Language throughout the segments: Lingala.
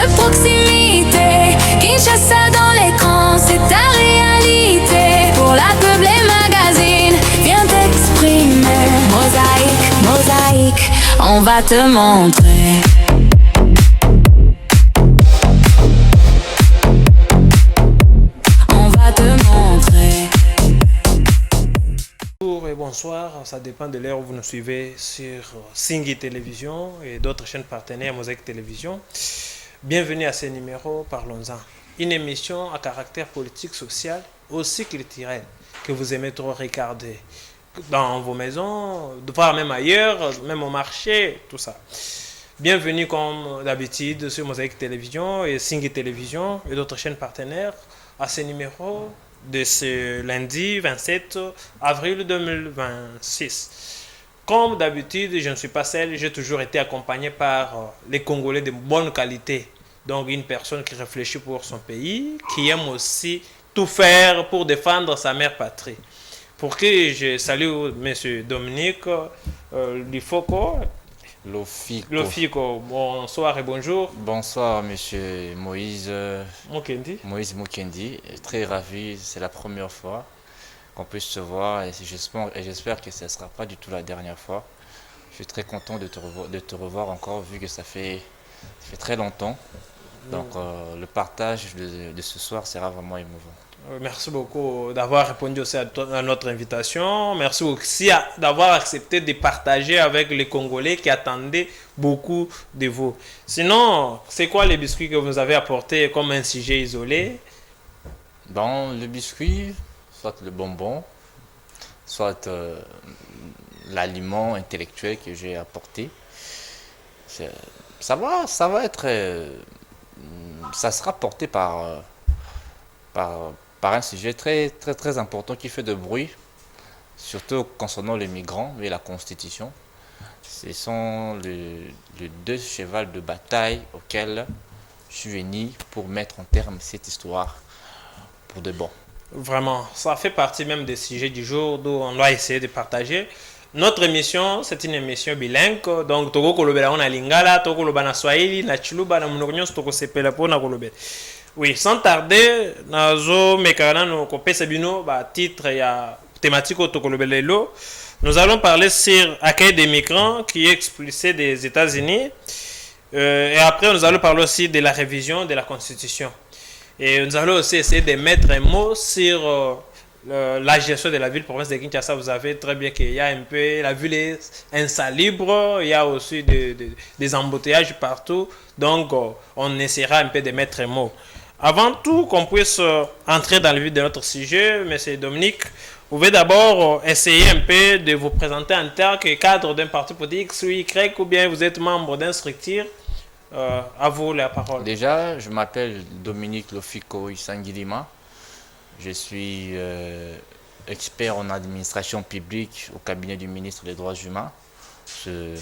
de proximité. Kinshasa dans l'écran, c'est ta réalité. Pour la pub, les magazines, viens t'exprimer. Mosaïque, mosaïque, on va te montrer. On va te montrer. Bonjour et bonsoir, ça dépend de l'heure où vous nous suivez sur Singi Télévision et d'autres chaînes partenaires Mosaïque Télévision. Bienvenue à ce numéro Parlons-en, une émission à caractère politique, social, aussi culturel, que vous aimez trop regarder dans vos maisons, voire même ailleurs, même au marché, tout ça. Bienvenue comme d'habitude sur Mosaïque Télévision et Singi Télévision et d'autres chaînes partenaires à ce numéro de ce lundi 27 avril 2026. Comme d'habitude, je ne suis pas seul, j'ai toujours été accompagné par les Congolais de bonne qualité. Donc une personne qui réfléchit pour son pays, qui aime aussi tout faire pour défendre sa mère patrie. Pour qui je salue M. Dominique Lifoko. Lofico, bonsoir et bonjour. Bonsoir, monsieur Moïse Mukendi. Moïse Mukendi. Très ravi, c'est la première fois qu'on puisse se voir et j'espère que ce ne sera pas du tout la dernière fois. Je suis très content de te revoir encore vu que ça fait très longtemps. Donc le partage de ce soir sera vraiment émouvant. Merci beaucoup d'avoir répondu aussi à notre invitation. Merci aussi d'avoir accepté de partager avec les Congolais qui attendaient beaucoup de vous. Sinon, c'est quoi les biscuits que vous nous avez apportés comme un sujet isolé? Bon, le biscuit, soit le bonbon, soit l'aliment intellectuel que j'ai apporté. Ça va être... ça sera porté par un sujet très important qui fait de bruit, surtout concernant les migrants et la Constitution. Ce sont les deux chevals de bataille auxquels je suis venu pour mettre en terme cette histoire pour de bon. Vraiment, ça fait partie même des sujets du jour d'où on doit essayer de partager. Notre émission, c'est une émission bilingue, donc togo kolobela on a lingala, togo koloba na swahili, na chiluba na munoko nyonso togo sepela po na kolobela. Oui, sans tarder, nazo mekana no kopesa bino ba titre ya thématique au tokolobelelo. Nous allons parler sur accueil des migrants qui est expulsé des États-Unis. Et après, nous allons parler aussi de la révision de la Constitution. Et nous allons aussi essayer de mettre un mot sur la gestion de la ville-province de Kinshasa. Vous savez très bien qu'il y a un peu, la ville est insalubre, il y a aussi des embouteillages partout. Donc, on essaiera un peu de mettre un mot. Avant tout, qu'on puisse entrer dans le vif de notre sujet, M. Dominique, vous pouvez d'abord essayer un peu de vous présenter en tant que cadre d'un parti politique X ou Y, ou bien vous êtes membre d'un structure. À vous la parole. Déjà, je m'appelle Dominique Lofico Isangilima. Je suis expert en administration publique au cabinet du ministre des Droits humains,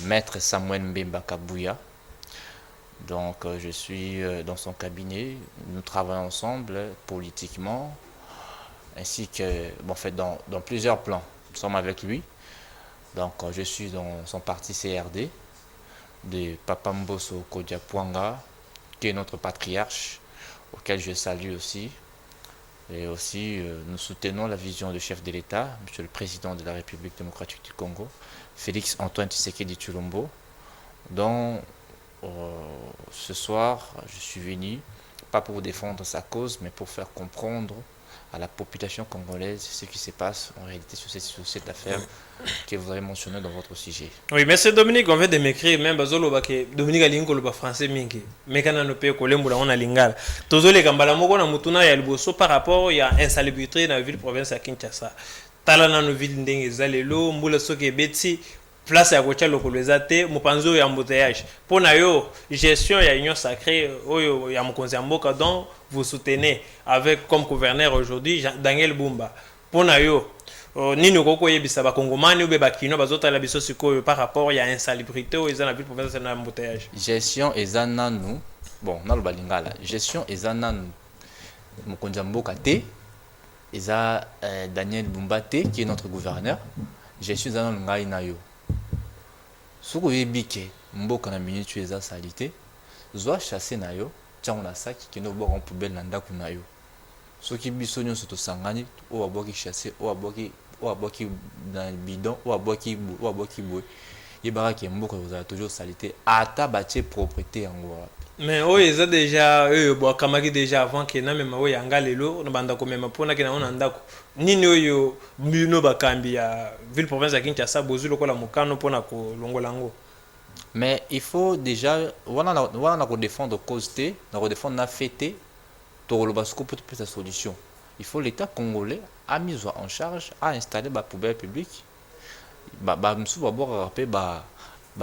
maître Samuel Mbemba Kabouya. Donc, je suis dans son cabinet. Nous travaillons ensemble politiquement, ainsi que dans plusieurs plans. Nous sommes avec lui. Donc, je suis dans son parti CRD, de Papa Mbosso Kodiapwanga, qui est notre patriarche, auquel je salue aussi. Et aussi, nous soutenons la vision du chef de l'État, Monsieur le Président de la République démocratique du Congo, Félix Antoine Tshisekedi Tshilombo, dont ce soir, je suis venu, pas pour défendre sa cause, mais pour faire comprendre à la population congolaise ce qui se passe en réalité sur cette affaire que vous avez mentionnée dans votre sujet. Oui, merci Dominique, on vient de m'écrire, même Bazolo, que Dominique a dit que le français mingi, mais quand on a payé Kolembula, on a lingala. Tozo les Gambala Mogo na Mutuna ya Liboso par rapport il y a insalubrité dans la ville province à Kinshasa. Talana no ville ndenge zalelo, mbula soke beti. Place ya kocha lokolo ezate mopanzo ya embouteillage pona yo gestion ya union sacrée oyo ya mokonzi ya mboka dont vous soutenez avec comme gouverneur aujourd'hui Daniel Bumba pona yo nini okoko yebisa ba kongomani ube bakino bazotala biso sikoyo par rapport ya insalubrité oyo eza na ville province na embouteillage gestion eza nanu bon na loba lingala gestion eza nanu mokonzi ya mboka te eza Daniel Bumba te qui est notre gouverneur gestion eza nanu ngai na yo soki oyebi ke mboka na minute eza sali te zwa chasse na yo tiens on a sac qui nous boire en poubelle nanda kuna yo ceux qui bisogno surtout sangani ou aboki chasser ou aboki dans bidon ou aboki boue et baraki mboko vous avez toujours salité ata batie propriété en gros. Mais oyo eza déjà oyo boakamaki déjà avant ke na mema oyo yanga lelo na banda komema mpona ke na ona ndako nini oyo bino bakambi ya ville province ya Kinshasa bozwi lokola mokano mpona kolongola yango. Mais il faut déjà wana na ko défendre cause te na ko défendre na fête to lo basuko pour sa solution. Il faut l'État congolais a mis en charge à installer ba poubelle publique ba msu ba bo rappeler ba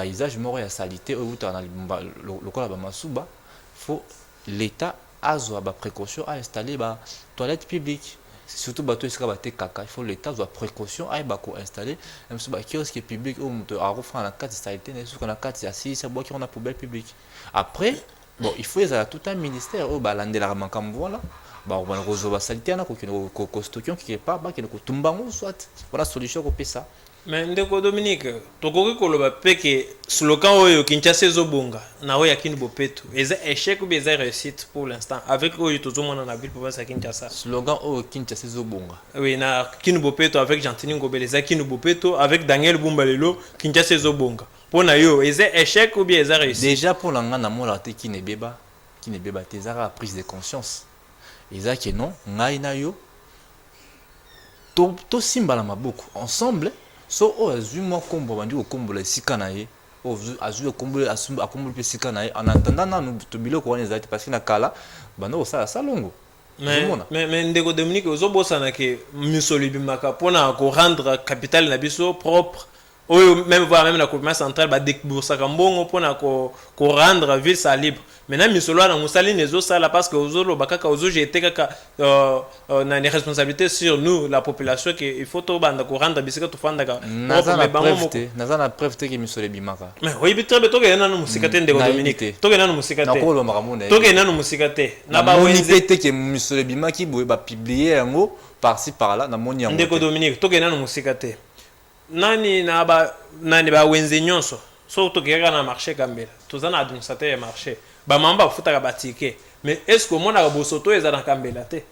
usage mort ya salité ou dans le quoi ba masuba faut l'État azwa ba précaution à installer ba toilette publique surtout bato esika ba te kaka il faut l'État azwa précaution à ba ko installer même ba kiosque public ou moto a refra na carte salité na suka na carte ya si ça boit qui on a poubelle publique après bon il faut ça tout un ministère au ba landela makambo voilà ba on va rezoba salité na ko stockyon qui pas ba qui ko tumbango soit voilà solution ko pesa. Mais ndeko Dominique tokoki koloba peke slogan oyo Kinshasa ezobonga na oyo yakini bopeto eza échec ou bien eza réussite pour l'instant avec oyo tozomona na ville province ya Kinshasa. Slogan oyo Kinshasa ezobonga oui na kini bopeto avec Gentini Ngobele eza kini bopeto avec Daniel Bumbalelo Kinshasa ezobonga pona yo eza échec ou bien eza réussite. Déjà pour la ngana mola te qui ne beba te eza prise de conscience eza que non ngai na yo to simbala maboko ensemble. So o azui mo kombo bandi ko kombo la sika na ye o azui kombo akombo pe sika na ye en attendant na nous to biloko wana ezati parce que na kala bando osala salongo. Mais ndeko Dominique ozobosana ke misolo bimaka pona ko rendre capitale na biso propre oyo même voir même la gouvernement central ba dekbosaka mbongo pona ko rendre ville sa libre. Maintenant misolo na musali nezo sala parce que ozolo bakaka ozo jeter kaka na les responsabilités sur nous la population que il faut to banda ko rendre bisika to fanda ka naza na preuve te que misolo bimaka. Mais oui bitre beto ke na no musika te ndeko Dominique to ke na no musika te nakolo makamona to ke na no musika te na ba wenze te que misolo bimaki boye ba publier yango par ci par là na moni yango ndeko Dominique to ke na no musika te nani ba wenze nyonso so to ke na marché kambela tozana administrateur ya marché ba mamba futaka batike mais est-ce que mona ka bosoto eza na kambela te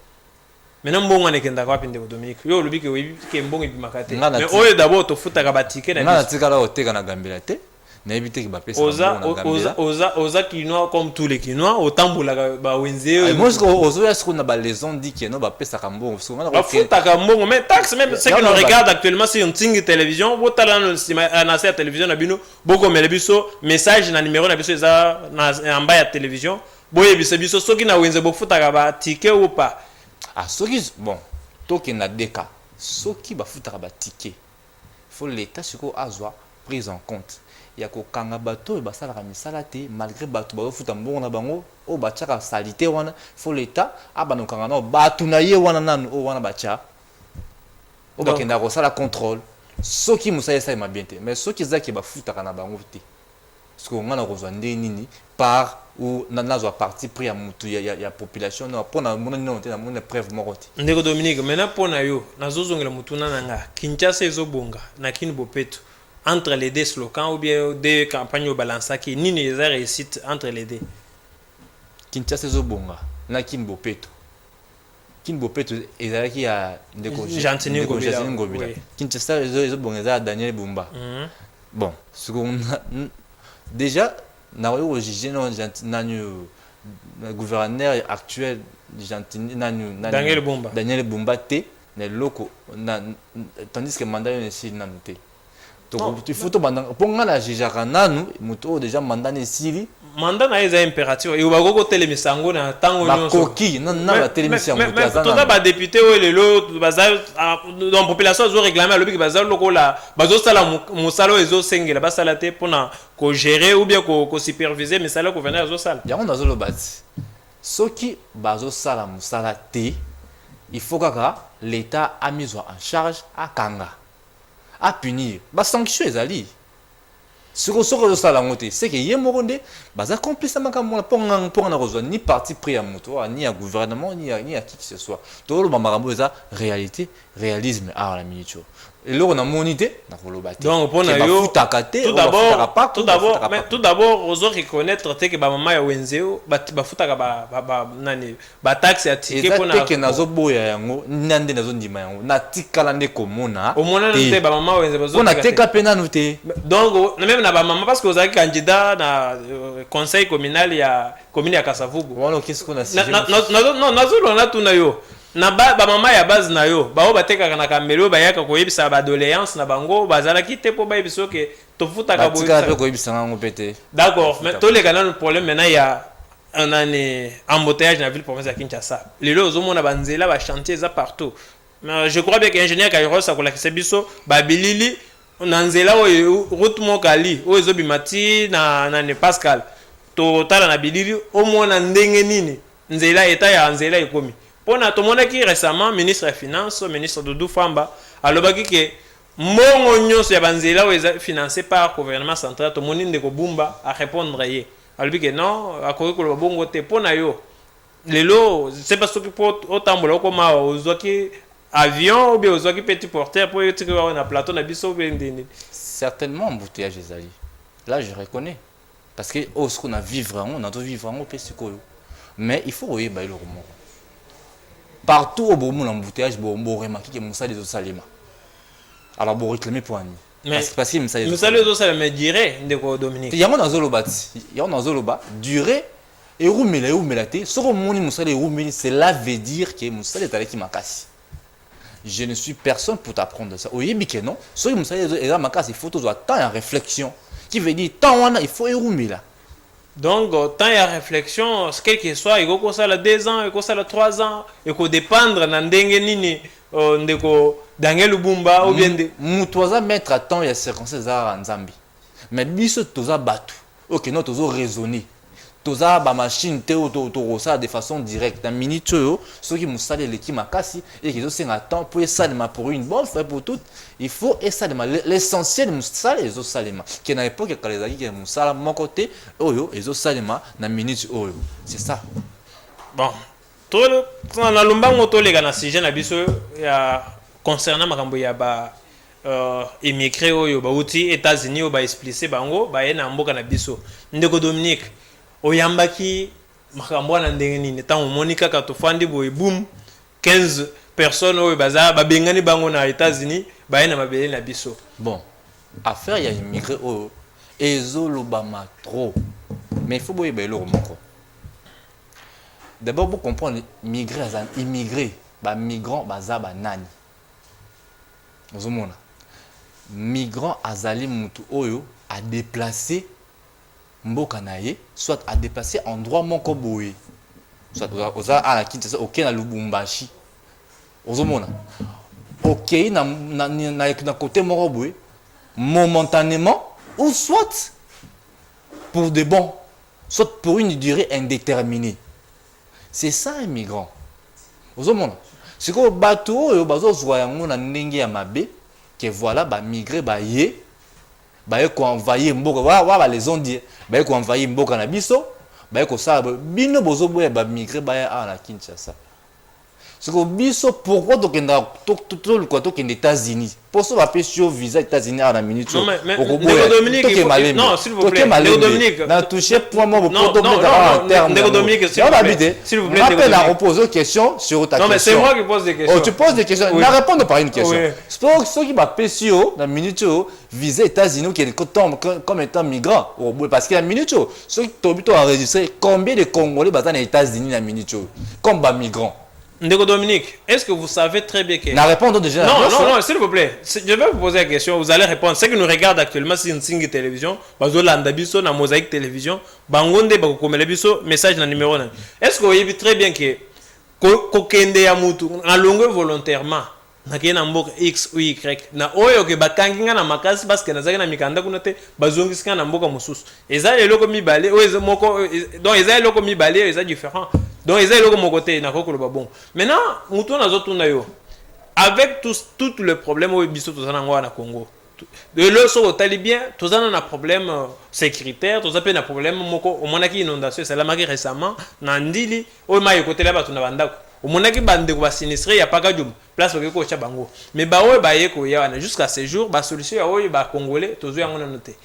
maintenant mbongo ne kenda kwa pinde ko Dominique yo lobi ke mbongo ibimaka te mais oyo d'abord to futaka batike na na tika la oteka na gambela te na ebite ki ba pesa oza kinois comme tous les kinois otambula ba wenze moi ce ozo ya ce na ba les on dit que no ba pesa ka mbongo souvent ba futaka mbongo mais taxe même ce que nous regarde actuellement sur une télévision botala na sa télévision na bino boko mele biso message na numéro na biso eza na amba ya télévision boye biso soki na wenze bo futaka ba ticket ou pas ah soki bon toki na deka soki ba futaka ba ticket faut l'état siko azwa prise en compte ya ko kanga bato ba sala ka misala te malgré bato ba futa mbongo na bango o ba chaka salité wana faut l'état abano kanga no bato na ye wana nanu o wana ba cha o ba kenda ko sala contrôle soki musaya sa ma bien te mais soki zaki ba futa kana bango te parce que ngana ko zwa nini par ou nazwa parti pris ya mutu ya population no pona mona no te na mona preuve moko te ndeko Dominique maintenant pona yo nazozongela mutu nanga Kinshasa ezobonga na kini bopeto entre les deux slogans ou bien deux campagnes au balance qui ni les a réussite entre les deux. Kinshasa ezobonga na Kinbopeto ezalaki ya ndeko Gentini Ngobila. Kinshasa ezobonga za Daniel Bumba. Bon, ce qu'on déjà na yo jugé no nanu gouverneur actuel Gentini Daniel Bumba te na loko tandis que mandat ne si nanu te. Donc il faut to banda ponga na jijaka nanu muto déjà mandat ne sili mandat na eza impératif et ba koko telemisa ngo na tango nyonso bakoki na ba telemisa ngo mais to ba député o lelo bazal dans population zo réclamer lobi bazal lokola bazo sala musalo ezo sengela basala te pona ko gérer ou bien ko superviser mais sala ko venir zo sala yango nazo lobati soki bazo sala musala te il faut que l'état a mis en charge à kanga à punir ba sanction ezali soko soko sala ngote c'est que yemoronde baza complice makambo pour na rejoindre ni parti pris à moto ni à gouvernement ni à qui que ce soit tout le makambo eza réalité réalisme à la miniature Et là, on a monité. Donc, pour nous, tout d'abord, on doit reconnaître que maman ya wenzeo, bafutaka ba taxe ya ticket pour na. Et ça, nazo boya yango, nande nazo ndima yango, na tikala nde komona. Au moins, nande ba maman wenzeo bazo. On a teka pena nouté. Donc, même na ba maman parce que vous avez candidat na conseil communal ya commune ya Kasavubu. Voilà, qu'est-ce qu'on a si. Non, nazo lona tuna yo. Na ba mama ya base na yo ba batekaka na kamelo bayaka koyebisa ba doléance na bango bazala kite po bayebiso ke tofuta ka boyisa ba koyebisa ngo pété. D'accord, mais tous les canaux le problème maintenant il y a un année embouteillage dans la ville province ya Kinshasa. Lelo ozomona banzela ba chantier za partout. Mais je crois bien que ingénieur Kairos akola kisebiso ba bilili na nzela o route mokali o ezobimati na ne Pascal to tala na bilili au moins na ndenge nini nzela eta ya nzela ekomi. On a tout le monde qui récemment, ministre des Finances, ministre Doudou Famba, a dit que mon oignon sur Banzela est financé par le gouvernement central, tout le monde de Kobumba a répondre. A dit que non, à cause que le bon côté, pour nayo, les lots, c'est parce que pour autant de comme aux avions ou bien aux petits porteurs pour tirer un plateau na biso certainement embouteillage des alliés. Là, je reconnais. Parce que ce qu'on a vivre, on a tout vivre en Pesco. Mais il faut oyer le roman. Partout au bon embouteillage, bon remarquer que Moussa des autres salima. Alors bon réclamer pour Annie. Parce que Moussa des autres salima dirait de Dominique. Il y a un zoloba, il y a un zoloba durée et roumela roumelate. Sur le monde Moussa des roumeli, cela veut dire que Moussa des alaki makasi. Je ne suis personne pour t'apprendre ça. Oui, bien que non. Sur Moussa des makasi, il faut toujours temps et réflexion. Qui veut dire temps il faut roumela. Donc, tant il y a réflexion, quel que soit, il faut que ça ait 2 ans, il faut que ça ait 3 ans, il faut dépendre de Ndengenini, de Daniel Lubumba ou bien de. Moutoisa mettre à temps, il y a circonstances en Zambie. Mais biso toza batu. Ok, non, tozo raisonner. Toza ba machine te ça de façon directe. Dans minute, ceux qui m'ont salé l'équipe makasi et qui ont un temps pour ça pour une bonne fois pour toutes. Il faut essayer l'essentiel de salé les autres salema. Qui n'a pas que les amis qui ont salé mon côté, oyo les autres salema dans minute oyo. C'est ça. Bon, tout dans la lomba moto les gars na sujet na biso ya concernant makambo ya ba immigré oyo ba uti États-Unis o ba expliquer bango ba yena mboka na biso. Ndeko Dominique oyambaki makambo na ndenge nini tant monika ka to fandi boy boom 15 personnes oyo baza ba bengani bango na États-Unis ba yena mabele na biso. Bon, affaire ya immigré oyo ezolobama trop. Mais il faut boyer ba lo moko. D'abord pour comprendre immigré ba migrant baza ba nani. Ozomona. Migrant azali mutu oyo a déplacé mboka na ye, soit a déplacé endroit moko boye. Soit oza à la Kinshasa, ok na Lubumbashi. Ozomona. Ok na côté moko boye momentanément ou soit pour de bon, soit pour une durée indéterminée. C'est ça un migrant. Ozomona. C'est que bateau oyo bazozwa yango na ndenge ya mabe que voilà ba migrer ba ye ba ko envahir mboka wa les ont dit ba ko envahir mboka na biso ba ko ça bino bozo boya ba migrer ba ya na Kinshasa. C'est que biso pourquoi to kenda to kenda États-Unis pour ça va payer visa États-Unis à la minute. Non mais Dominique non s'il vous plaît Dominique na toucher point moi pour to en terme Dominique s'il vous plaît rappelle à reposer une question sur ta question. Non mais c'est moi qui pose des questions. Oh tu poses des questions na répondre par une question. C'est pour ceux qui va payer la minute visa États-Unis qui comme étant migrant parce que la minute ceux qui t'ont enregistré combien de Congolais basés aux États-Unis la minute comme ba migrants. Ndeko Dominique, est-ce que vous savez très bien que... La réponse déjà. Non, s'il vous plaît. Je vais vous poser la question, vous allez répondre. Ceux qui nous regardent actuellement sur une Singi Télévision, Bazo Landabiso, na Mosaïque Télévision, Bangonde, Bakokomelebiso, message na numéro 9. Est-ce que vous voyez très bien que Kokende Yamutu, en longueur volontairement, na mboka X ou Y, na oyo ke bakanginga na makasi parce que nazaki na mikanda kuna te bazongisika na mboka mususu. Eza eloko mibale, oyo moko donc eza eloko mibale, eza différent. Donc, ils ont mon côté, bon. Maintenant, nous avons yo avec tout le problème au biso tout na Congo. De l'eau au talibien, tout ça un problème sécuritaire, tout ça un problème moko au monaki inondation, c'est la marque récemment nandili au maï côté là-bas tout na bandako. omonaki bandeko ba sinistré ya paka jum place ba ko cha bango mais ba oyo ba ye ko ya wana jusqu'à ce jour ba solution ya oyo ba congolais tozo yango noté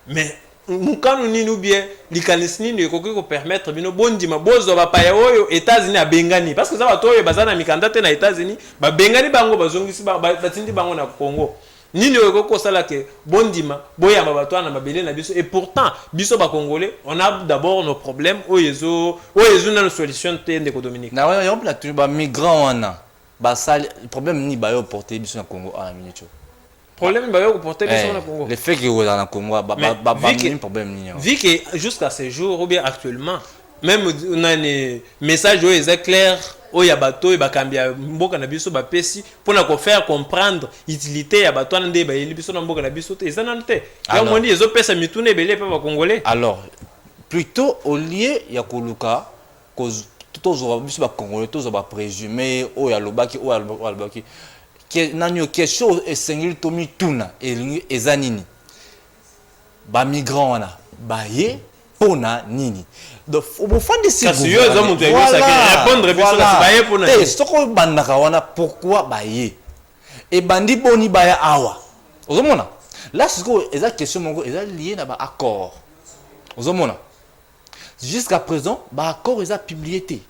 mais mukanu nini ou bien likanisi nini ekoki ko permettre bino bondima bozo ba pa ya oyo États-Unis abengani parce que ça ba to oyo bazana mikanda te na États-Unis ba bengani bango bazongisi ba batindi bango na Congo nini oyo ko sala ke bondima boya ba bato na mabele na biso et pourtant biso ba congolais on a d'abord nos problèmes oyezo na solution te ndeko Dominique na ouais on plate ba migrant wana ba sale problème ni ba yo porter biso na Congo à minute problème ba yo porter biso na Congo le fait que vous dans Congo ba problème ni vu que jusqu'à ce jour ou bien actuellement même on a un message où est clair où ya bato et bakambia mboka na biso ba pesi pour na ko faire comprendre utilité ya bato na ndeba yeli biso na mboka na biso te ezana te ya mondi ezo pesa mitune belé pa ba congolais alors plutôt au lieu ya koluka cause tous biso ba congolais tous ba présumer o ya lobaki o ya lobaki que nanyo question esengeli to mituna ezanini ba migrant wana ba ye pona nini donc au fond de ces répondre biso kasi ba ye pona nini soko bandaka wana pourquoi ba ye et bandi boni ba ya awa ozomona là c'est quoi eza question mongo eza lié na ba accord ozomona jusqu'à présent ba accord eza publié té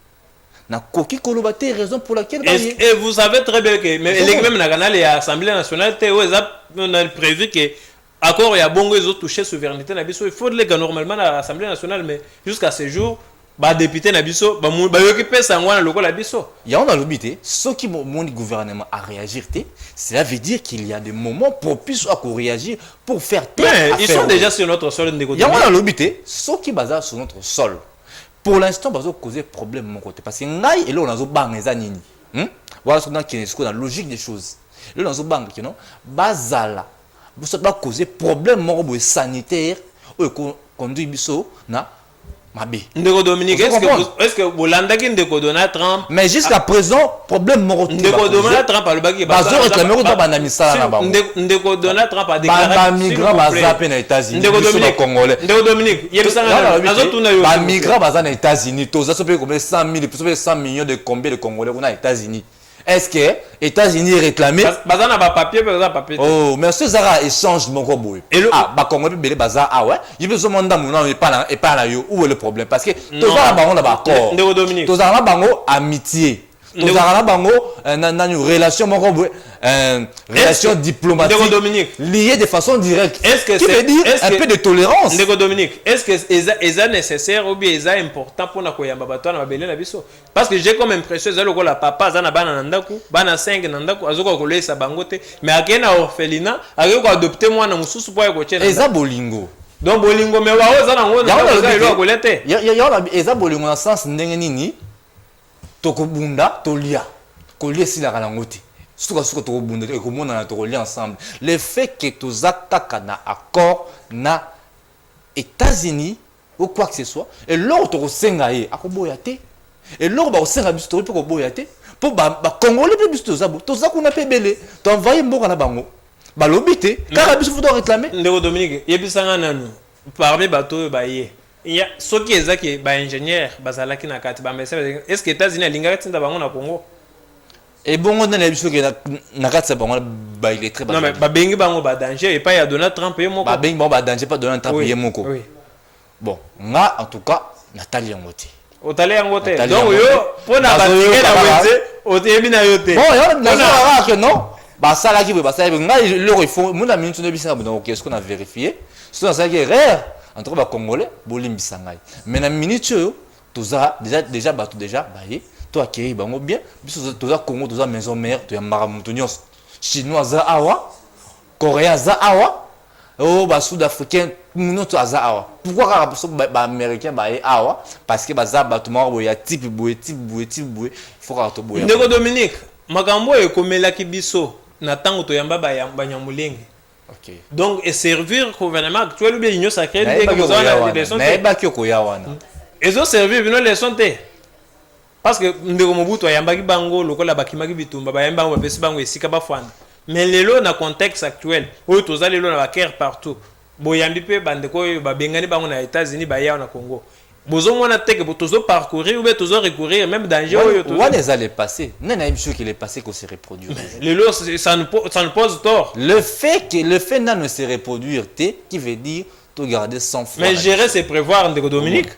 na koki koloba té raison pour laquelle ba ye et vous savez très bien que même na canal ya Assemblée nationale té on a prévu que accord ya bongo ils ont touché souveraineté na biso il faut les gars normalement à l'Assemblée nationale mais jusqu'à ce jour ba député na biso ba yoki pesa ngwana loko la biso ya on a l'obité ce qui mon gouvernement a réagir cela veut dire qu'il y a des moments propices à réagir pour faire mais ils sont déjà sur notre sol ndeko ya on a l'obité ce qui basa sur notre sol pour l'instant bazo causer problème mon côté parce que ngai et là on a zo bangeza nini voilà ce qu'on a logique des choses là on a zo bang non bazala vous pas causer problème moko sanitaire ou conduit biso na mabe ndeko Dominique est-ce que Bolanda ki ndeko Donald Trump mais jusqu'à présent problème moko ndeko Donald Trump alobaki bazo réclamer ko bana misala na bango ndeko Donald Trump a déclaré ba migrant baza pe na États-Unis ndeko Dominique congolais ndeko Dominique yebisanga nazo tuna yo ba migrant baza na États-Unis toza so pe combien 100 millions de combien de congolais na États-Unis. Est-ce que États-Unis réclamé bazana ba papier bazana papier oh mais ce Zara échange mon boy ah ba congolais belé baza ah ouais il veut demander mon nom et pas là yo où est le problème parce que tous ça bango na ba accord ndeko Dominique tous ça bango amitié tous ça bango na une relation mon boy relation diplomatique liée de façon directe est-ce que c'est dire un peu de tolérance ndeko Dominique est-ce que est nécessaire ou bien est important pour na koyamba bato na babele na biso parce que j'ai comme impression ça lokola papa za na bana ndaku bana 5 na ndaku azoka kolesa bango te mais akena orphelinat akeko adopter mwana mususu po ya kochena eza bolingo donc bolingo mais wa oza na ngona za ilo akolete ya eza bolingo na sens ndenge nini tokobunda tolia kolia sila kana ngoti suka tokobunda ekomona na tokolia ensemble le fait que tozakaka na accord na États-Unis ou quoi que ce soit et l'autre tokosenga ye akoboya te et l'autre ba kosenga biso to ko boya te po ba congolais pe biso toza kuna pe belé to envoyer mboka na bango ba lobité car biso faut réclamer ndeko Dominique yebisanga nanu parmi bato ba ye il y a ceux qui ezaki ba ingénieur bazalaki na kati ba message est-ce que États-Unis alingaka tinda bango na Congo et bon on a biso que na kati bango ba il est très non mais ba bengi bango ba danger et pas ya Donald Trump ye moko ba bengi bango ba danger pas Donald Trump ye moko oui bon nga en tout cas Nathalie Ngote otale yango te donc yo pona batinga na weze otebi na yo te bon yo na que non ba sala ki ba sala nga le il faut mon ami tu ne bisa donc est-ce qu'on a vérifié c'est ça qui est rare entre ba congolais bolimbisa ngai mais na minute yo toza déjà bato déjà baye to akiri bango bien biso toza Congo toza maison mère to ya maramuto nyos chinois za awa coréen za awa oh ba sud-africain munoto aza awa pourquoi ka biso ba américain ba awa parce que baza bato moko ya type boye faut ka to boye ndeko Dominique makambo ekomelaki biso na tango to yamba ba nyamulenge OK donc et servir gouvernement actuel ou bien union sacrée dès que vous avez des leçons mais ba kyoko ya wana ezo servir bino leçon te parce que ndeko Mobutu ayambaki bango lokola bakimaki bitumba bayamba bango bapesi bango esika bafwana mais lelo na contexte actuel oyo toza lelo na ba guerre partout boyambi pe bandeko oyo babengani bango na États-Unis baya na Congo Bozo mona teke botozo parcourir ou bien tozo recourir même danger oyo tozo. On est allé passer. Non, non, sûr qu'il est passé qu'on se reproduire. Le lot ça nous pose tort. Le fait ne se reproduire qui veut dire tout garder sans foi. Mais gérer c'est prévoir Ndeko Dominique.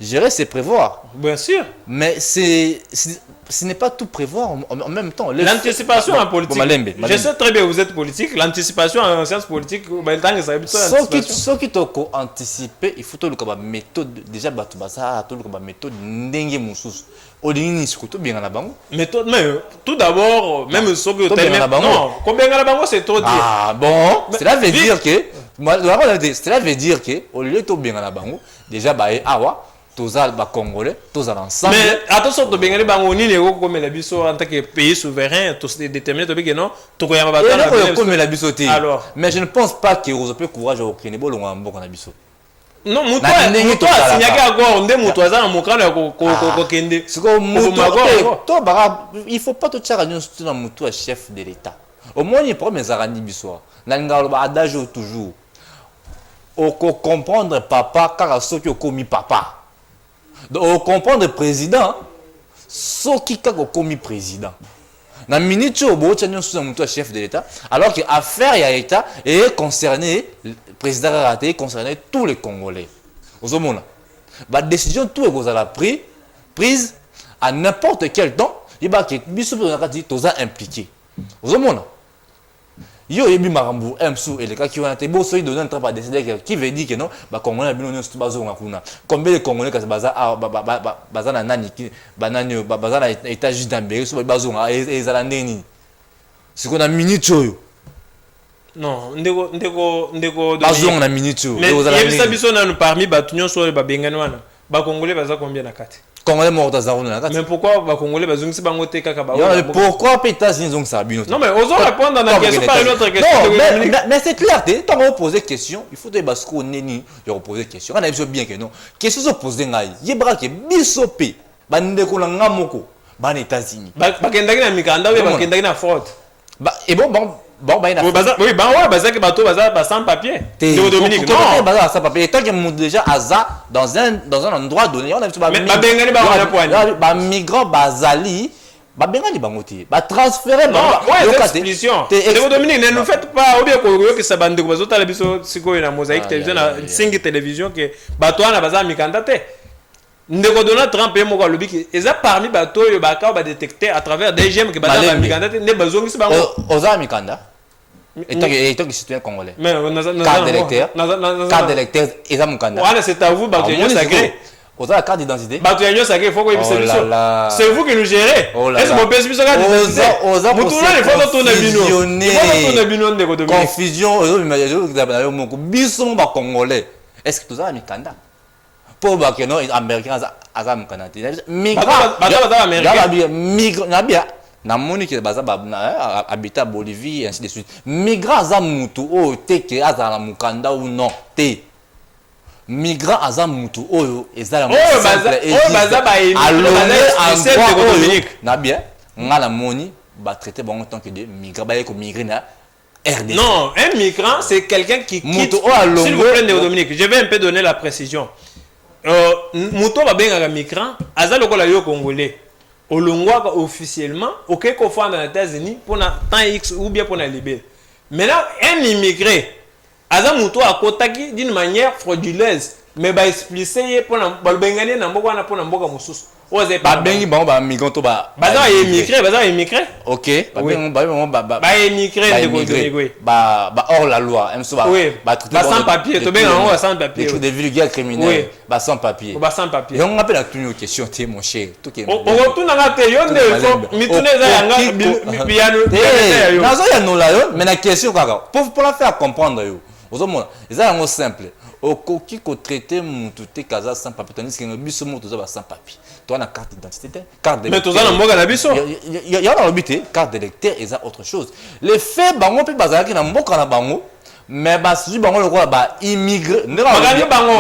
Gérer c'est prévoir. Bien sûr. Mais ce n'est pas tout prévoir en même temps. L'anticipation en politique. Je sais très bien vous êtes politique. L'anticipation en sciences politiques, ce qui t'a anticipé, il faut tout le méthode. Déjà, tout le méthode n'engue moussous. Odini surtout bien à la banque. Méthode, mais tout d'abord, même ce que tu as non, combien à la banque c'est trop dire. Ah bon, cela veut dire que, cela veut dire que au lieu de bien à la banque, déjà awa. Tous les Congolais, tous ensemble. Mais attention, tu bien les Bangoni, les gros comme la biso en tant que pays souverain, tous déterminés, tu bien non, tu connais pas comme la biso. Alors, mais je ne pense pas que vous avez courage au Kénébo ou en bon biso. Non, moutoua, signé encore, on dit moutoua ça en moukan ko kende. Il faut pas te charger sur un moutoua chef de l'État. Au moins il prend mes arani biso. Nanga adage toujours. Au comprendre papa car ceux qui ont commis papa. Donc, comprendre le président, ce qui a commis président. Dans la minute où on chef de l'État, alors que l'affaire de l'État est concernée, le président a raté, concernait tous les Congolais. Vous avez la décision tout est prise à n'importe quel temps, il va être impliqué. Vous avez yo yebi marambu msou et les cas qui ont été beaux ils donnent pas décider qui veut dire que non ba congolais bino nyonso bazo ngakuna combien de congolais ka baza baza na nani ki banani baza na étage d'ambere so bazo nga ezala ndeni siko na minute oyo non ndeko bazo na minute oyo mais yebisa biso na parmi batu nyonso ba bengani wana ba congolais baza combien na kati. Congolais morts dans la mais pourquoi les Congolais bazungi si bango te kaka ba pourquoi États-Unis ont ça bino. Non mais osons répondre à la question par une autre question. Non mais c'est clair tant qu'on poser question il faut te parce qu'on neni de reposer question on a besoin bien que non question se poser ngai yebra ke bisope bande ko nga moko ban États-Unis ba kendaki na mikanda ou ba kendaki na fraude ba et bon bah oui bah ouais baza que bateau baza sans papier de Dominique non baza sans papier tant que déjà aza dans un endroit donné on a mais ba bengani ba on a point ba migrant bazali ba bengani bangoti ba transférer ba ouais expulsion de Dominique ne nous faites pas ou bien que ça bande ko bazota la biso siko na mosaïque télévision na singi télévision que bato na baza mikanda te ndeko Donald Trump et moko lobi ki eza parmi bato yo ba ka ba détecter à travers des gemmes que baza mikanda te ne bazongi si bango oza mikanda et tant que citoyen congolais. Mais carte d'électeur, ils ont un voilà, c'est à vous, Batoyanyo Sacré. Vous avez la carte d'identité. Batoyanyo Sacré, il faut que vous c'est vous qui nous gérez. Est-ce que vous pensez que vous avez la confusion, congolais. Est-ce que vous avez un Mikanda? Pour que non, les Américains ont Mikanda. Migrants. Na moni ki baza habitat Bolivie et ainsi de suite migrant za mutu o te ke azala mukanda ou non te migrant aza mutu oyo ezala simple et baza ba Dominique na bien ngala moni ba traiter bon tant que de migrant ba ko migrer na RDC. Non, un migrant c'est quelqu'un qui quitte. S'il vous plaît Dominique, je vais un peu donner la précision. Mutu ba benga migrant aza lokola yo congolais. Olongwa officiellement, ok, qu'on fait dans les États-Unis pour un temps X ou bien pour la libérer. Maintenant, un immigré, Azamuto a kotaki d'une manière frauduleuse, mais bah expliquer pour le Bengani n'a pas pour n'importe quoi moussous. Bah bengi bah bah migrant to bah. Bah immigré. Ok. Bah immigré. Bah hors la loi. Oui. Bah sans papier. Tu bien en haut sans papier. Des vulgaires criminels. Bah sans papier. Bah sans papier. Et on appelle la tenue question t'es mon cher. On retourne dans la théorie de mitune za yanga biano. Nazo ya no la yo. Mais la question kaka. Pour la faire comprendre yo. Ozomona. Eza yango simple. Okoki ko traiter mutu te kaza sans papier tandis que biso mutu za ba sans papier. Toi na carte d'identité, carte d'électeur. Mais toi na mboka na biso. Il y a dans l'obité carte d'électeur et ça autre chose. Les faits bango pe bazalaki na mboka na bango mais ba suji bango le quoi ba immigré. Bagani bango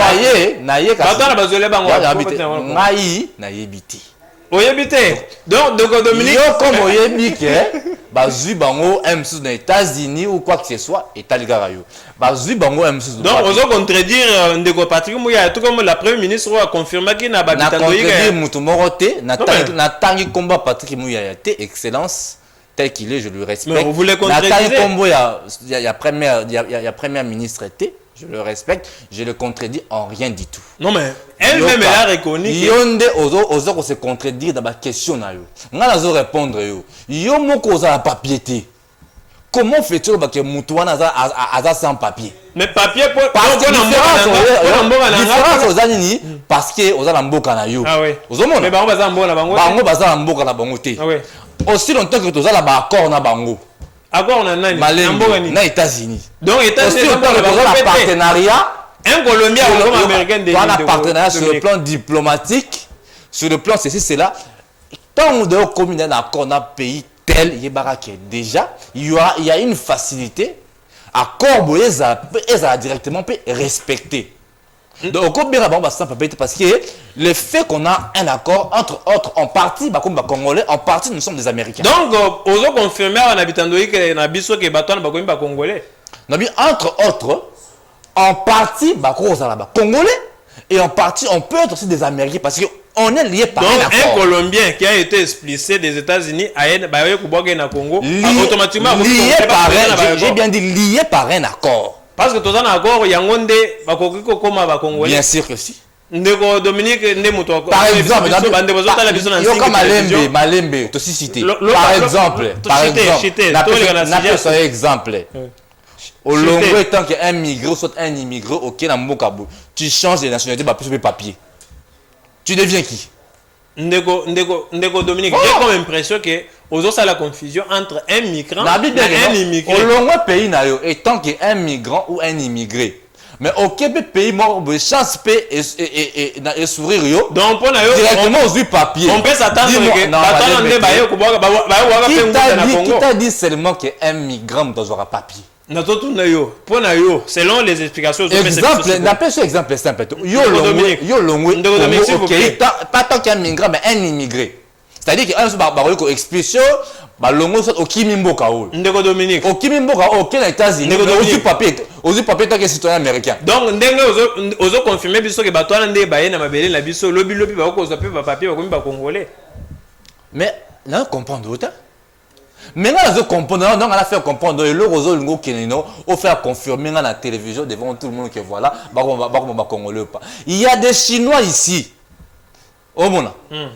na ye ka. Batana bazole bango. Ngai na yebiti. Oyebite. Donc Dominique. Yo comme oyebi ke bazui bango M6 aux États-Unis ou quoi que ce soit et taligara yo. Bazui bango M6. Donc ozo contredire ndeko Patrick Mouya tout comme la première ministre a confirmé qu'il n'a pas na contredire mutu moko te na tangi combat Patrick Mouya ya te excellence tel qu'il est je le respecte. Mais vous voulez contredire. Na tangi combo ya première ministre te je le respecte, je le contredis en rien du tout. Non mais elle-même elle a reconnu que Yonde ozo se contredire dans ma question na yo. Nga nazo répondre yo. Yo moko oza papier. Comment fais-tu que Moutouana a sans papier? mais papier pour parce que différence parce que oza na mboka na yo. Ah oui. Ozomona. Mais bango baza mboka na bango. Bango baza na mboka na bango te. Ah oui. Aussi longtemps que toza la ba accord na bango. Accord on a nani? Na États-Unis. Donc États-Unis un partenariat. Un Colombien ou un Américain de un partenariat sur le plan diplomatique, sur le plan ceci, cela. Tant on doit communiquer un accord dans un pays tel, déjà, il y a une facilité. Accord, ils ont directement respecté. Donc, on peut parce que le fait qu'on a un accord, entre autres, en partie, comme les Congolais, en partie, nous sommes des Américains. Donc, aux autres confirmer en habitant de que les Nabiso qui battent les Congolais. Entre autres, en partie, Congolais, et en partie, on peut être aussi des Américains parce qu'on est lié par un accord. Donc, un Colombien qui a été expulsé des États-Unis à Congo, automatiquement, j'ai bien dit lié par un accord. Parce que tout un accord, il y a un Congolais. Bien sûr que si. Dominique, par exemple, Malembe, tu aussi cité. Par exemple, au Longo étant qu'un migrant soit un immigré, ok, dans Mokabo, tu changes de nationalité, bah plus de papier. Tu deviens qui? Ndeko Dominique, j'ai comme impression que aux autres, la confusion entre un migrant et un immigré. Au Longo pays, étant qu'un migrant ou un immigré. Mais au Québec, pays, moi, chance paix et sourire, donc, directement aux papiers. On peut s'attendre qui t'a dit seulement qu'un migrant doit avoir papier? Selon les explications, exemple, n'appelle ce exemple simple. Yo Longo, ok, pas tant qu'un migrant, mais un immigré. C'est-à-dire qu'un seul expulsion, Longo soit au Kimimboka. Ndeko Dominique. Au Kimimboka, ok, les États-Unis, aux papiers tant que citoyen américain. Donc, aux confirmé que Batouan Ndé Baye na Mabélé, la biso, lobby, papier, congolais. Mais là, on comprend d'autres. Maintenant, on comprend, donc on a fait comprendre, le roseau lingo kenino, on fait confirmer dans la télévision devant tout le monde que voilà, congolais ou pas. Il y a des Chinois ici. Au monde.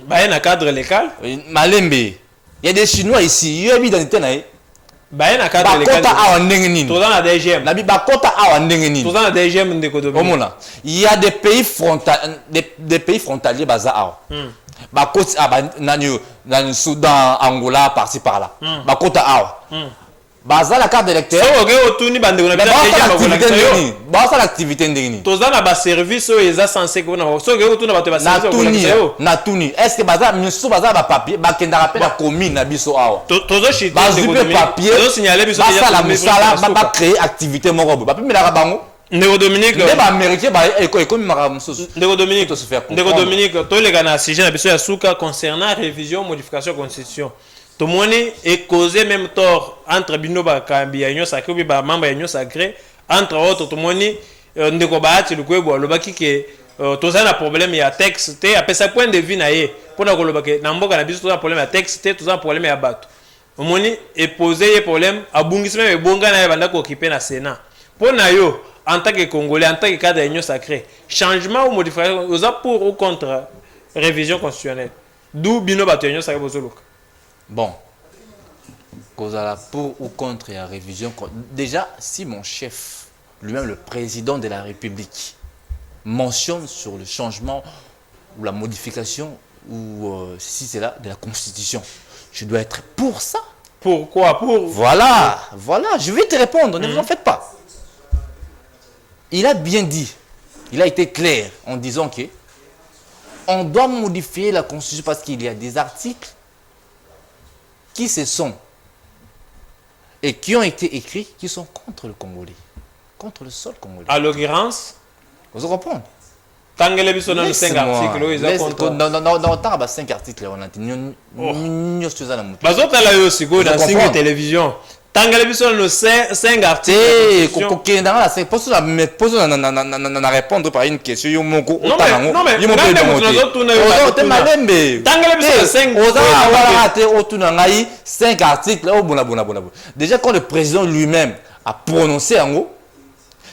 Baye na cadre légal. Malembe. Il y a des Chinois ici. Il y a une identité na. Baye na cadre légal. Bakota awa ndenge nini. Tout dans la DGM. Nabi bakota awa ndenge nini. Tout dans la DGM ndeko Dominique. Au monde. Il y a des pays frontaliers baza awa. Bakoti dans le Soudan, Angola, par-ci par-là. Bakota awa. Baza la carte d'électeur. Baza l'activité ndengini. Toza na ba service eza censé ko na so ke otuna bato ba service na tuni. Est-ce que baza miso baza ba papier ba kenda rappel la commune na biso awa. Tozo chité de papier. Tozo signaler biso ya la musala ba créer activité moko ba pimi la bango. Ndeko Dominique. Ndeba américain ba ekomi mara mususu. Ndeko Dominique. Ndeko Dominique, to le kana sujet na biso ya suka concernant révision modification constitution. Tout le monde est causé même tort entre Binoba Kambi et Union Sacrée, ou membre de l'Union Sacrée, entre autres, tout le monde est combattu le Kouébou, le Baki qui tout ça, un problème, il y a texte, après ça, point de vue, pour nous, Nambo Cannabis, tout ça, problème, il y a texte, tout ça, problème, il y a battu. Tout le monde est posé, problème, à Bungisme, et Bonga, il y a occupé le Sénat. Pour nous, en tant que Congolais, en tant que cadre de l'Union Sacrée, changement ou modification, vous avez pour ou contre révision constitutionnelle. D'où Binoba Union Sacrée, vous bon, Kozala pour ou contre la révision. Déjà, si mon chef, lui-même le président de la République, mentionne sur le changement ou la modification ou si c'est là de la Constitution, je dois être pour ça. Pourquoi? Voilà, je vais te répondre, ne vous en faites pas. Il a bien dit, il a été clair en disant que on doit modifier la Constitution parce qu'il y a des articles qui se sont et qui ont été écrits qui sont contre le Congolais, contre le sol congolais. À l'occurrence, vous comprenez? tangele biso na 5 articles oyo eza contre non tanga ba 5 articles on a dit nyo stuza na mutu bazotala yo sikoyo na singi télévision tangele biso na 5 articles te kokenda na c'est pour ça me pose na répondre par une question yo moko otango yo moko de te malembe tangele biso na 5 oza wala te otuna ngai 5 articles o bona déjà quand le président lui-même a prononcé en haut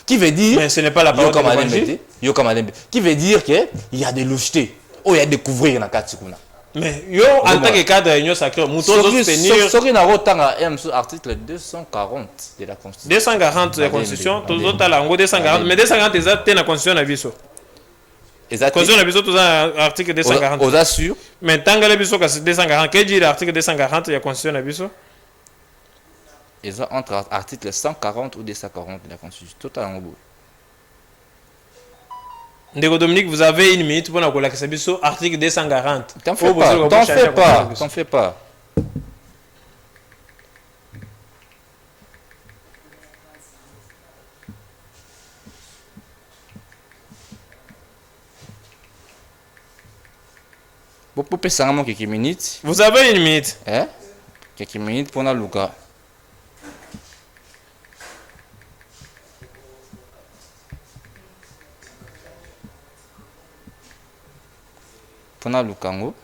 qui veut dire mais ce n'est pas la parole de Yoka qui veut dire que il y a des louchetés ou il y a découvrir na katikuna mais yo en tant que cadre de l'union sacrée muto soutenir ce qui na rotanga article 240 de la constitution 240 de la constitution tout à l'ango 240 mais 240 exact na constitution na biso constitution na biso tout article 240 aux assure mais tangale biso ka 240 que dit l'article 240 de la constitution na biso ils ont entre article 140 ou 240 de la constitution total en gros. Ndeko Dominique, vous avez une minute pour nous collecter biso article 240. T'en fais pas. Vous pouvez passer quelques minutes. Vous avez une minute. Hein? Quelques minutes pour nous Luka. Pona Lukango.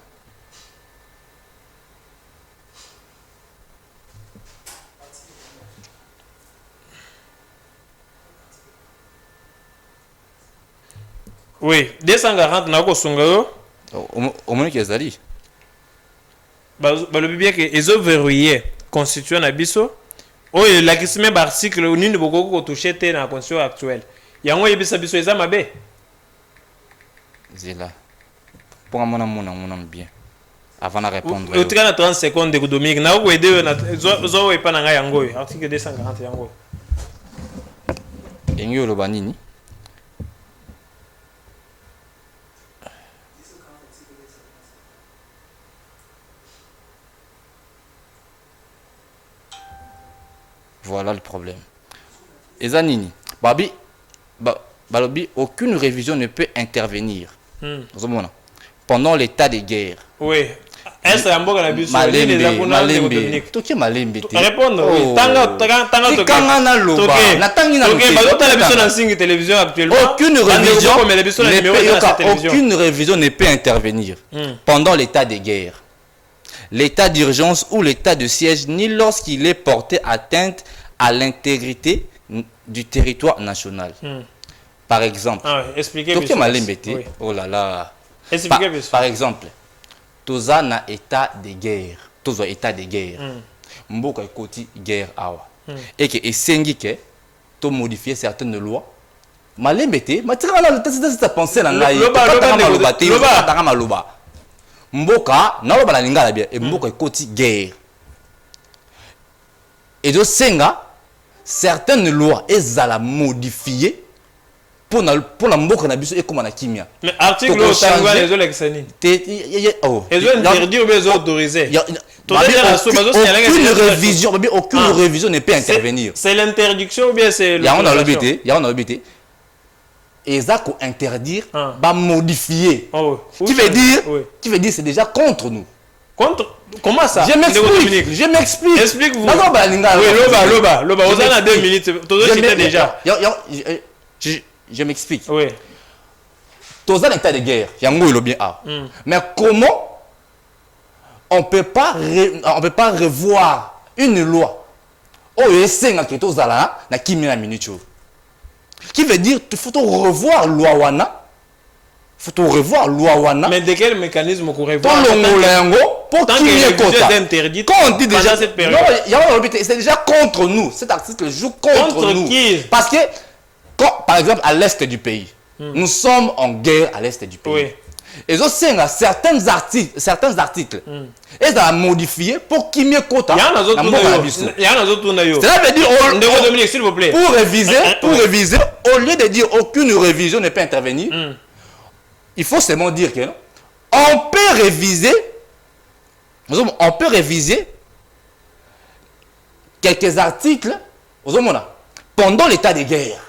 Oui, 240 na ko sungayo. Au moins qu'ils allient. Le bien que ils ont verrouillé constitution na biso. Oh, la kisime ba article nini boko ko toucher te na constitution actuelle. Yango yebisa biso eza mabe. Zela. Pour mon bien. Avant de répondre. Au 30 secondes de Dominique, na ko aider na zo epa na nga yango article 240 yango. Enyo lo banini. Voilà le problème. Ezanini. Babi Balobi, aucune révision ne peut intervenir. Pendant l'état de guerre. Oui. Est-ce que Mboka na biso Malembe. Toki Malembe. Répondre oui. Tanga toki. Na loba. Na tangi na loba. Bazota la biso na singi télévision actuellement. Aucune révision ne peut intervenir pendant l'état de guerre, l'état d'urgence ou l'état de siège, ni lorsqu'il est porté atteinte à l'intégrité du territoire national. Par exemple, expliquez-moi. Oui. Oh là là. Par exemple, toza na état de guerre. Toza état de guerre. Mboka ekoti guerre awa. Et que esengi ke to modifier certaines lois. Malembete, matika na tata penser na ngai. Loba. Mboka na loba na lingala bien. Et mboka ekoti guerre. Et do senga certaines lois ezala modifier pour la mboka na biso et comme na kimia. Mais article au Tangwa les olexani. Oh. Ils ont interdit ou bien autorisé. Aucune révision ne peut intervenir. C'est l'interdiction ou bien c'est l'autorisation? Il y a un obité. Et ça qu'on interdire, va modifier. Qui veut dire c'est déjà contre nous. Contre comment ça? Je m'explique. Explique-vous. Non, oui, Loba. Vous en avez 2 minutes. Tout ça déjà. Je m'explique. Oui. Tous en état de guerre, mais comment on peut pas revoir une loi qui veut dire qu'il faut revoir loi wana. Mais de quel mécanisme vous revoir? Pour tant que les interdit. Quand on dit déjà cette période. Non, c'est déjà contre nous. Cet article joue contre nous. Qui? Parce que quand, par exemple, à l'est du pays, nous sommes en guerre à l'est du pays. Oui. Et aussi, certains articles, ils ont modifié pour qu'il y ait quota. Il y a un autre. Cela veut dire, Dominique, s'il vous plaît. Pour réviser, au lieu de dire aucune révision ne peut intervenir, il faut seulement dire que on peut réviser quelques articles pendant l'état de guerre.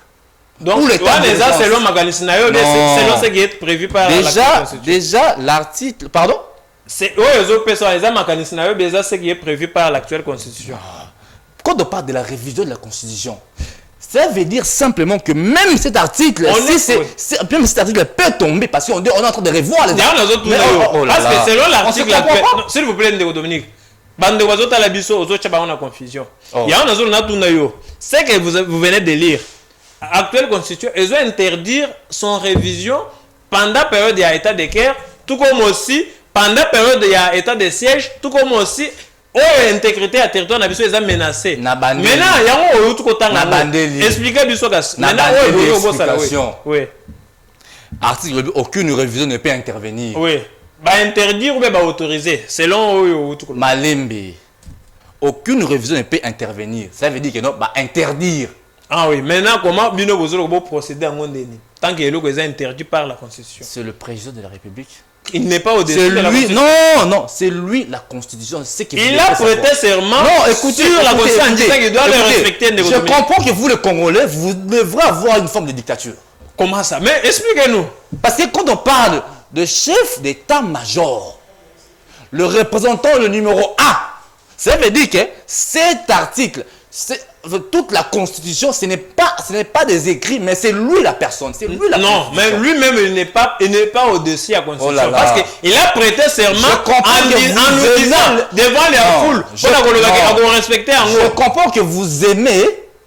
Donc, Ou l'état ouais, d'urgence. selon Magalicinayo, selon ce qui est prévu par déjà l'article, pardon? C'est oui, les autres personnes, les Magalicinayo, déjà ce qui est prévu par l'actuelle constitution. Quand on parle de la révision de la constitution, ça veut dire simplement que même cet article, même cet article peut tomber parce qu'on est en train de revoir les articles. Parce que selon l'article, s'il vous plaît, Dominique, bande oiseaux à la biso, aux autres, on a confusion. Il y a un autre, c'est que vous venez de lire. Actuelle constitution, ils ont interdire son révision pendant la période de l'état de guerre, tout comme aussi pendant la période de l'état de siège, tout comme aussi l'intégrité à territoire n'a biso est menacée. Maintenant, il y a un autre côté. Expliquez biso gas. Maintenant, oui. Article, aucune révision ne peut intervenir. Oui. Bah interdire ou bah autoriser selon Malembe. Aucune révision ne peut intervenir. Ça veut dire que non, bah interdire. Ah oui, maintenant comment Bino Bozolo va procéder en Gondeni tant que l'eau est interdit par la Constitution. C'est le président de la République. Il n'est pas au-dessus de la Constitution. Non, c'est lui la Constitution. Il a prêté serment sur la Constitution en disant qu'il doit le respecter. Je comprends que vous, les Congolais, vous devrez avoir une forme de dictature. Comment ça? Mais expliquez-nous. Parce que quand on parle de chef d'état-major, le représentant, le numéro 1, ça veut dire que cet article, toute la Constitution, ce n'est pas des écrits, mais c'est lui la personne, c'est lui la Non, mais lui-même, il n'est pas au-dessus de la Constitution. Oh là là. Parce qu'il a prêté serment en nous disant devant les foules, pour respecter en Je comprends que vous aimez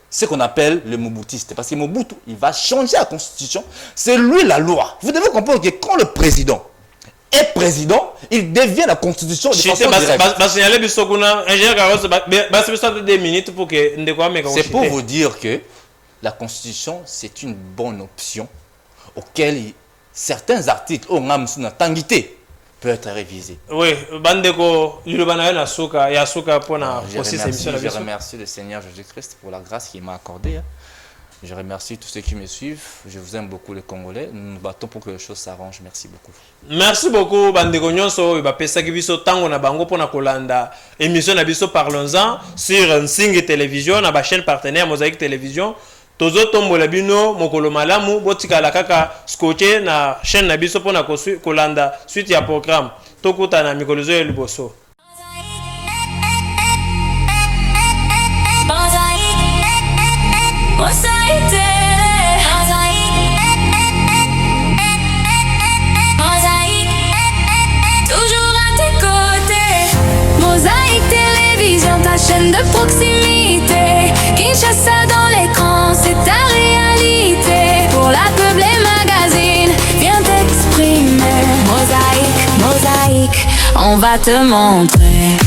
ce qu'on appelle le Moboutiste. Parce que Mobutu, il va changer la Constitution. C'est lui la loi. Vous devez comprendre que quand le président est président, il devient la Constitution de façon directe. C'est pour vous dire que la Constitution, c'est une bonne option auquel certains articles au Ngamsuna Tanguité peut être révisé. Oui, Bandeko, je remercie le Seigneur Jésus-Christ pour la grâce qu'il m'a accordée. Je remercie tous ceux qui me suivent. Je vous aime beaucoup les Congolais. Nous nous battons pour que les choses s'arrangent. Merci beaucoup. Merci beaucoup Bandeko Nyonso. Bapesa kibiso tango na bango pona kolanda émission na biso parlons-en sur Nsing Télévision na ba chaîne partenaire Mosaïque Télévision. Tozo tombola bino mokolo malamu botikala kaka scotché na chaîne na biso pona kolanda suite ya programme. Tokuta na mikolo zo liboso. Toujours à tes côtés. Mosaïque Télévision, ta chaîne de proximité. Kinshasa dans l'écran, c'est ta réalité. Pour la pub, les magazines, viens t'exprimer. Mosaïque, on va te montrer.